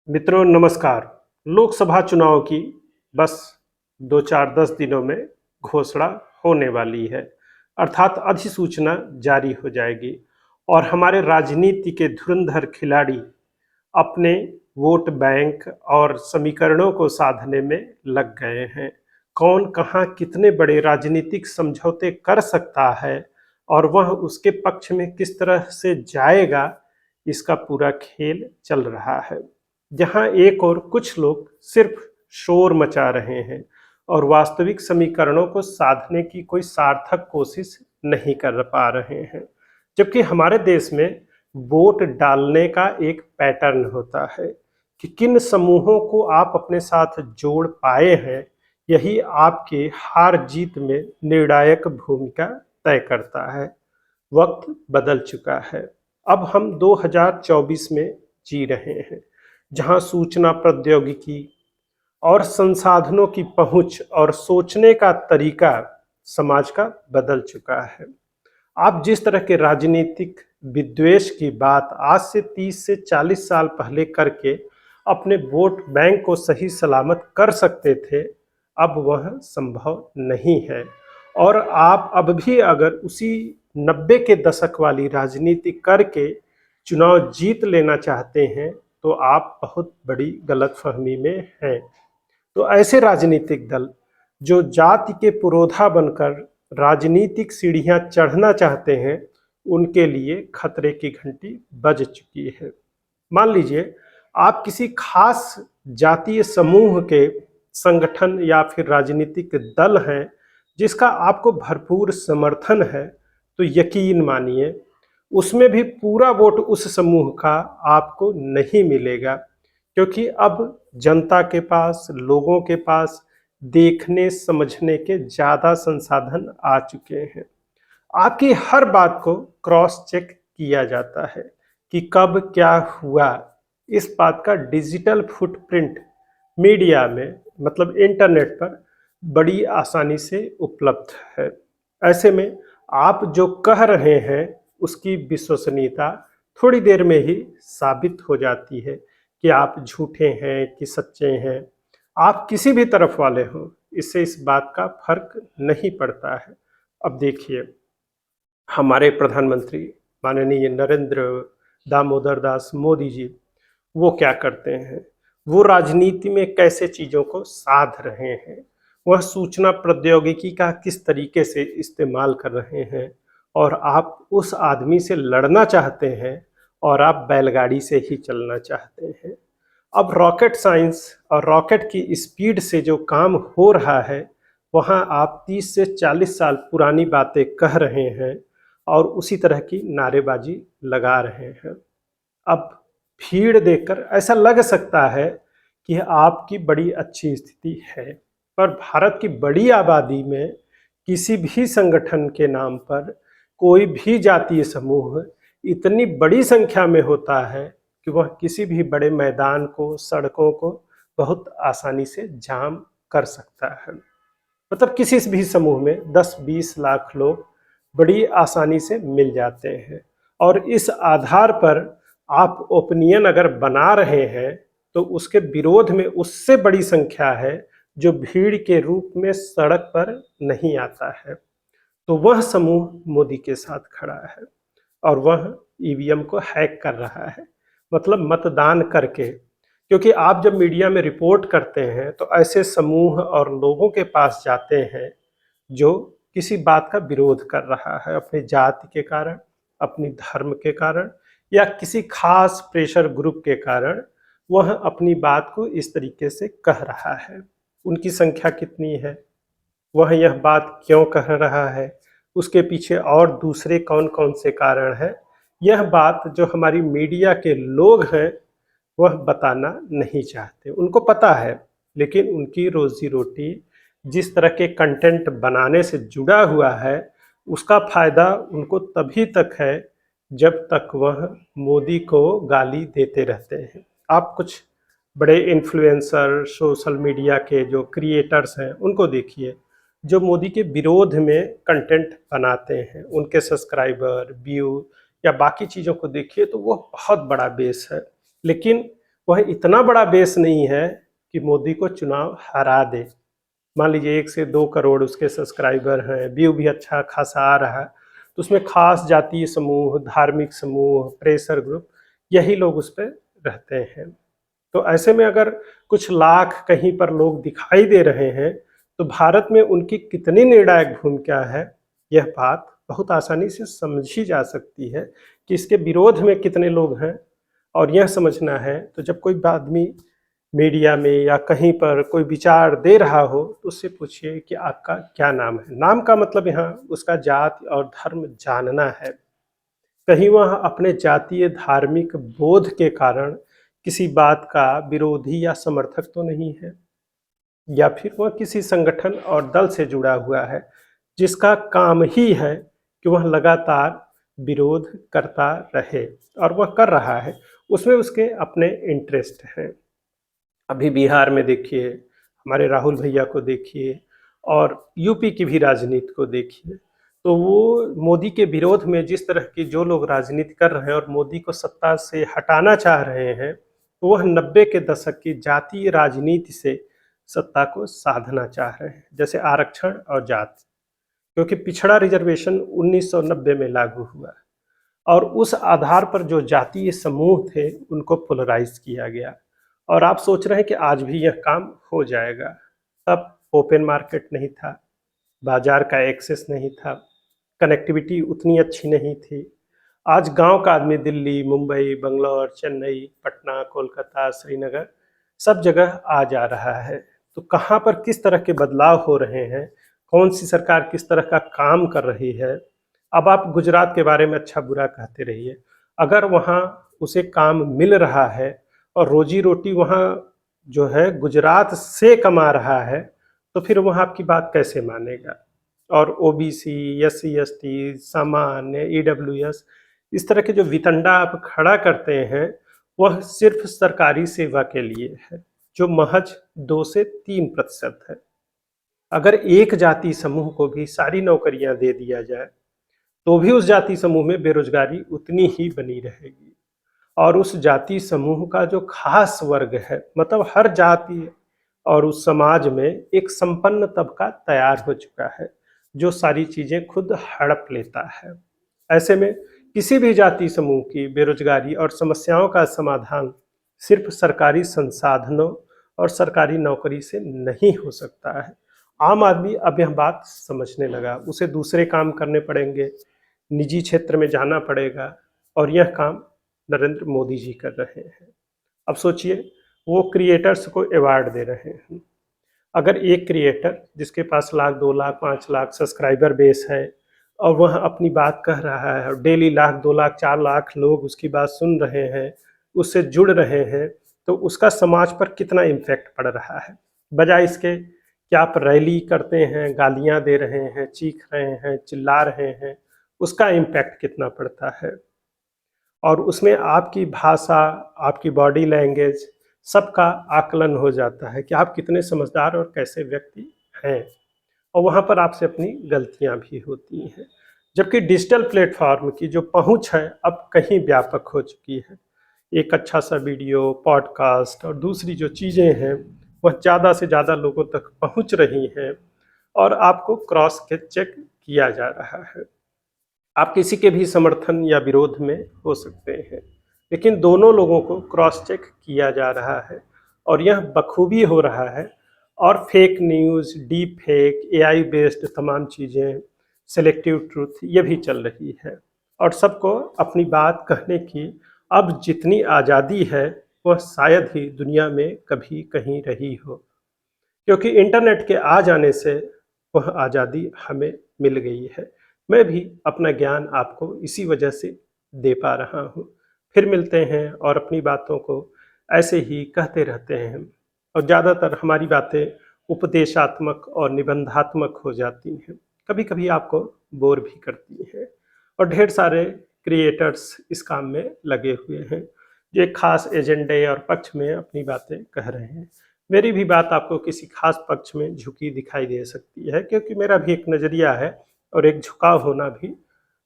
मित्रों नमस्कार। लोकसभा चुनाव की बस 2-4-10 दिनों में घोषणा होने वाली है, अर्थात अधिसूचना जारी हो जाएगी और हमारे राजनीति के धुरंधर खिलाड़ी अपने वोट बैंक और समीकरणों को साधने में लग गए हैं। कौन कहाँ कितने बड़े राजनीतिक समझौते कर सकता है और वह उसके पक्ष में किस तरह से जाएगा, इसका पूरा खेल चल रहा है। जहां एक और कुछ लोग सिर्फ शोर मचा रहे हैं और वास्तविक समीकरणों को साधने की कोई सार्थक कोशिश नहीं कर पा रहे हैं, जबकि हमारे देश में वोट डालने का एक पैटर्न होता है कि किन समूहों को आप अपने साथ जोड़ पाए हैं, यही आपके हार जीत में निर्णायक भूमिका तय करता है। वक्त बदल चुका है। अब हम 2024 में जी रहे हैं, जहां सूचना प्रौद्योगिकी और संसाधनों की पहुंच और सोचने का तरीका समाज का बदल चुका है। आप जिस तरह के राजनीतिक विद्वेष की बात आज से 30 से 40 साल पहले करके अपने वोट बैंक को सही सलामत कर सकते थे, अब वह संभव नहीं है। और आप अब भी अगर उसी 90 के दशक वाली राजनीति करके चुनाव जीत लेना चाहते हैं, तो आप बहुत बड़ी गलतफहमी में हैं। तो ऐसे राजनीतिक दल जो जाति के पुरोधा बनकर राजनीतिक सीढ़ियां चढ़ना चाहते हैं, उनके लिए खतरे की घंटी बज चुकी है। मान लीजिए आप किसी खास जातीय समूह के संगठन या फिर राजनीतिक दल हैं जिसका आपको भरपूर समर्थन है, तो यकीन मानिए उसमें भी पूरा वोट उस समूह का आपको नहीं मिलेगा, क्योंकि अब जनता के पास, लोगों के पास देखने समझने के ज़्यादा संसाधन आ चुके हैं। आपकी हर बात को क्रॉस चेक किया जाता है कि कब क्या हुआ। इस बात का डिजिटल फुटप्रिंट मीडिया में, मतलब इंटरनेट पर बड़ी आसानी से उपलब्ध है। ऐसे में आप जो कह रहे हैं उसकी विश्वसनीयता थोड़ी देर में ही साबित हो जाती है कि आप झूठे हैं कि सच्चे हैं। आप किसी भी तरफ वाले हों, इससे इस बात का फर्क नहीं पड़ता है। अब देखिए, हमारे प्रधानमंत्री माननीय नरेंद्र दामोदर दास मोदी जी, वो क्या करते हैं, वो राजनीति में कैसे चीज़ों को साध रहे हैं, वह सूचना प्रौद्योगिकी का किस तरीके से इस्तेमाल कर रहे हैं। और आप उस आदमी से लड़ना चाहते हैं और आप बैलगाड़ी से ही चलना चाहते हैं। अब रॉकेट साइंस और रॉकेट की स्पीड से जो काम हो रहा है, वहाँ आप 30 से 40 साल पुरानी बातें कह रहे हैं और उसी तरह की नारेबाजी लगा रहे हैं। अब भीड़ देखकर ऐसा लग सकता है कि आपकी बड़ी अच्छी स्थिति है, पर भारत की बड़ी आबादी में किसी भी संगठन के नाम पर कोई भी जातीय समूह इतनी बड़ी संख्या में होता है कि वह किसी भी बड़े मैदान को, सड़कों को बहुत आसानी से जाम कर सकता है। मतलब किसी भी समूह में 10-20 लाख लोग बड़ी आसानी से मिल जाते हैं और इस आधार पर आप ओपिनियन अगर बना रहे हैं, तो उसके विरोध में उससे बड़ी संख्या है जो भीड़ के रूप में सड़क पर नहीं आता है। तो वह समूह मोदी के साथ खड़ा है और वह ईवीएम को हैक कर रहा है, मतलब मतदान करके। क्योंकि आप जब मीडिया में रिपोर्ट करते हैं तो ऐसे समूह और लोगों के पास जाते हैं जो किसी बात का विरोध कर रहा है, अपनी जाति के कारण, अपनी धर्म के कारण या किसी खास प्रेशर ग्रुप के कारण वह अपनी बात को इस तरीके से कह रहा है। उनकी संख्या कितनी है, वह यह बात क्यों कह रहा है, उसके पीछे और दूसरे कौन कौन से कारण हैं, यह बात जो हमारी मीडिया के लोग हैं वह बताना नहीं चाहते। उनको पता है, लेकिन उनकी रोजी रोटी जिस तरह के कंटेंट बनाने से जुड़ा हुआ है, उसका फायदा उनको तभी तक है जब तक वह मोदी को गाली देते रहते हैं। आप कुछ बड़े इन्फ्लुएंसर, सोशल मीडिया के जो क्रिएटर्स हैं, उनको देखिए जो मोदी के विरोध में कंटेंट बनाते हैं, उनके सब्सक्राइबर, व्यू या बाकी चीज़ों को देखिए तो वो बहुत बड़ा बेस है। लेकिन वह इतना बड़ा बेस नहीं है कि मोदी को चुनाव हरा दे। मान लीजिए 1 से 2 करोड़ उसके सब्सक्राइबर हैं, व्यू भी अच्छा खासा आ रहा है, तो उसमें खास जातीय समूह, धार्मिक समूह, प्रेशर ग्रुप, यही लोग उस पे रहते हैं। तो ऐसे में अगर कुछ लाख कहीं पर लोग दिखाई दे रहे हैं, तो भारत में उनकी कितनी निर्णायक भूमिका है, यह बात बहुत आसानी से समझी जा सकती है कि इसके विरोध में कितने लोग हैं। और यह समझना है तो जब कोई आदमी मीडिया में या कहीं पर कोई विचार दे रहा हो तो उससे पूछिए कि आपका क्या नाम है। नाम का मतलब यहाँ उसका जाति और धर्म जानना है। कहीं वह अपने जातीय धार्मिक बोध के कारण किसी बात का विरोधी या समर्थक तो नहीं है, या फिर वह किसी संगठन और दल से जुड़ा हुआ है जिसका काम ही है कि वह लगातार विरोध करता रहे, और वह कर रहा है, उसमें उसके अपने इंटरेस्ट हैं। अभी बिहार में देखिए, हमारे राहुल भैया को देखिए, और यूपी की भी राजनीति को देखिए, तो वो मोदी के विरोध में जिस तरह की जो लोग राजनीति कर रहे हैं और मोदी को सत्ता से हटाना चाह रहे हैं, तो वह 90 के दशक की जातीय राजनीति से सत्ता को साधना चाह रहे हैं, जैसे आरक्षण और जाति। क्योंकि पिछड़ा रिजर्वेशन 1990 में लागू हुआ और उस आधार पर जो जातीय समूह थे उनको पोलराइज किया गया, और आप सोच रहे हैं कि आज भी यह काम हो जाएगा। तब ओपन मार्केट नहीं था, बाजार का एक्सेस नहीं था, कनेक्टिविटी उतनी अच्छी नहीं थी। आज गांव का आदमी दिल्ली, मुंबई, बंगलौर, चेन्नई, पटना, कोलकाता, श्रीनगर सब जगह आ जा रहा है। तो कहाँ पर किस तरह के बदलाव हो रहे हैं, कौन सी सरकार किस तरह का काम कर रही है। अब आप गुजरात के बारे में अच्छा बुरा कहते रहिए, अगर वहाँ उसे काम मिल रहा है और रोजी रोटी वहाँ जो है गुजरात से कमा रहा है, तो फिर वह आपकी बात कैसे मानेगा। और ओबीसी, एससी एसटी, सामान्य, ईडब्ल्यूएस, इस तरह के जो वितंडा आप खड़ा करते हैं, वह सिर्फ सरकारी सेवा के लिए है, जो महज 2 से 3% है। अगर एक जाति समूह को भी सारी नौकरियां दे दिया जाए तो भी उस जाति समूह में बेरोजगारी उतनी ही बनी रहेगी। और उस जाति समूह का जो खास वर्ग है, मतलब हर जाति और उस समाज में एक संपन्न तबका तैयार हो चुका है जो सारी चीजें खुद हड़प लेता है। ऐसे में किसी भी जाति समूह की बेरोजगारी और समस्याओं का समाधान सिर्फ सरकारी संसाधनों और सरकारी नौकरी से नहीं हो सकता है। आम आदमी अब यह बात समझने लगा, उसे दूसरे काम करने पड़ेंगे, निजी क्षेत्र में जाना पड़ेगा, और यह काम नरेंद्र मोदी जी कर रहे हैं। अब सोचिए, वो क्रिएटर्स को अवार्ड दे रहे हैं। अगर एक क्रिएटर जिसके पास लाख, 2 लाख, 5 लाख सब्सक्राइबर बेस है और वह अपनी बात कह रहा है और डेली लाख, 2 लाख, 4 लाख लोग उसकी बात सुन रहे हैं, उससे जुड़ रहे हैं, तो उसका समाज पर कितना इम्पैक्ट पड़ रहा है। बजाय इसके कि आप रैली करते हैं, गालियां दे रहे हैं, चीख रहे हैं, चिल्ला रहे हैं, उसका इम्पैक्ट कितना पड़ता है। और उसमें आपकी भाषा, आपकी बॉडी लैंग्वेज, सबका आकलन हो जाता है कि आप कितने समझदार और कैसे व्यक्ति हैं, और वहाँ पर आपसे अपनी गलतियाँ भी होती हैं। जबकि डिजिटल प्लेटफॉर्म की जो पहुँच है अब कहीं व्यापक हो चुकी है। एक अच्छा सा वीडियो, पॉडकास्ट और दूसरी जो चीज़ें हैं वह ज़्यादा से ज़्यादा लोगों तक पहुँच रही हैं, और आपको क्रॉस के चेक किया जा रहा है। आप किसी के भी समर्थन या विरोध में हो सकते हैं, लेकिन दोनों लोगों को क्रॉस चेक किया जा रहा है, और यह बखूबी हो रहा है। और fake news, deep fake, AI based तमाम चीज़ें, सेलेक्टिव ट्रूथ, ये भी चल रही है। और सबको अपनी बात कहने की अब जितनी आज़ादी है वह शायद ही दुनिया में कभी कहीं रही हो, क्योंकि इंटरनेट के आ जाने से वह आज़ादी हमें मिल गई है। मैं भी अपना ज्ञान आपको इसी वजह से दे पा रहा हूँ। फिर मिलते हैं और अपनी बातों को ऐसे ही कहते रहते हैं, और ज़्यादातर हमारी बातें उपदेशात्मक और निबंधात्मक हो जाती हैं, कभी कभी आपको बोर भी करती हैं। और ढेर सारे क्रिएटर्स इस काम में लगे हुए हैं जो एक खास एजेंडे और पक्ष में अपनी बातें कह रहे हैं। मेरी भी बात आपको किसी खास पक्ष में झुकी दिखाई दे सकती है, क्योंकि मेरा भी एक नज़रिया है और एक झुकाव होना भी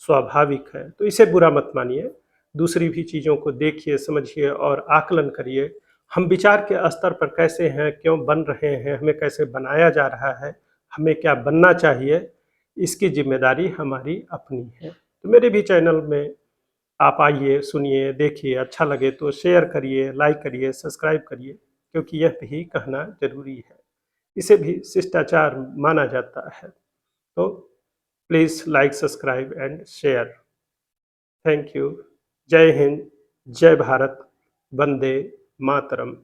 स्वाभाविक है। तो इसे बुरा मत मानिए, दूसरी भी चीज़ों को देखिए, समझिए और आकलन करिए, हम विचार के स्तर पर कैसे हैं, क्यों बन रहे हैं, हमें कैसे बनाया जा रहा है, हमें क्या बनना चाहिए, इसकी ज़िम्मेदारी हमारी अपनी है। तो मेरे भी चैनल में आप आइए, सुनिए, देखिए, अच्छा लगे तो शेयर करिए, लाइक करिए, सब्सक्राइब करिए, क्योंकि यह भी कहना ज़रूरी है। इसे भी शिष्टाचार माना जाता है। तो please like, subscribe and share. Thank you. जय हिंद, जय भारत, वंदे मातरम।